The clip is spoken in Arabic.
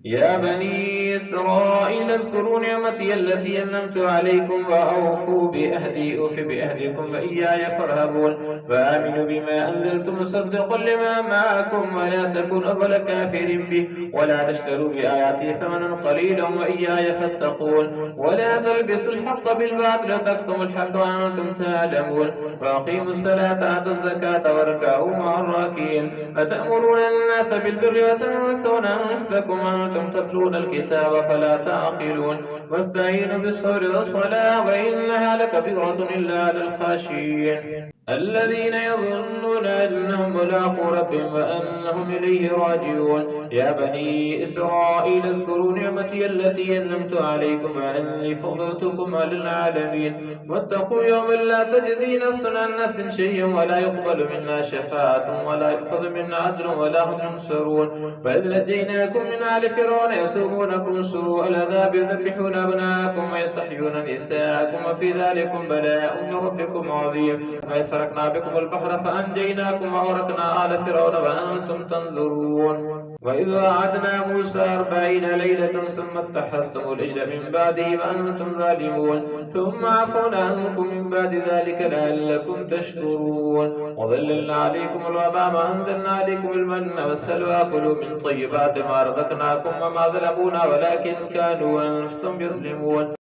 يا بني إسرائيل اذكروا نعمتي التي أنعمت عليكم وأوفوا بأهدي أوف بأهدكم وإياي فارهبون وآمنوا بما أنزلت مصدقا لما معكم ولا تكن أول كافر به ولا تشتروا بآياتي ثمنا قليلا وإياي فاتقون ولا تلبسوا الحق بالباطل وتكتموا الحق وأنتم تعلمون وأقيموا الصلاة آتوا الزكاة واركعوا مع الراكعين أتأمرون الناس بالبر وتنسون أنفسكم وأنتم تتلون الكتاب فلا تعقلون واستعينوا بالصبر والصلاة وإنها لكبيرة إلا على الخاشعين الذين يظنون أنهم ملاقو ربهم وأنهم إليه راجعون يا بني إسرائيل اذكروا نعمتي التي أنعمت عليكم وأني فضلتكم على العالمين واتقوا يوما لا تجزي نفس عن نفس شيئا ولا يقبل منا شفاعة ولا يؤخذ منا عدل ولا هم ينصرون وإذ نجيناكم من آل فرعون يسومونكم سوء العذاب يذبحون أبناءكم ويستحيون نساءكم وفي ذلكم بلاء من ربكم عظيم وإذ فرقنا بكم البحر فأنجيناكم وأغرقنا آل فرعون وأنتم تنظرون وإذ وعدنا موسى 40 ليلة ثم اتخذتم العجل من بعده وأنتم ظالمون ثم عفونا عنكم من بعد ذلك لعلكم تشكرون وظللنا عليكم الغمام وأنزلنا عليكم المن والسلوى كلوا من طيبات ما رزقناكم وما ظلمونا ولكن كانوا أنفسهم يظلمون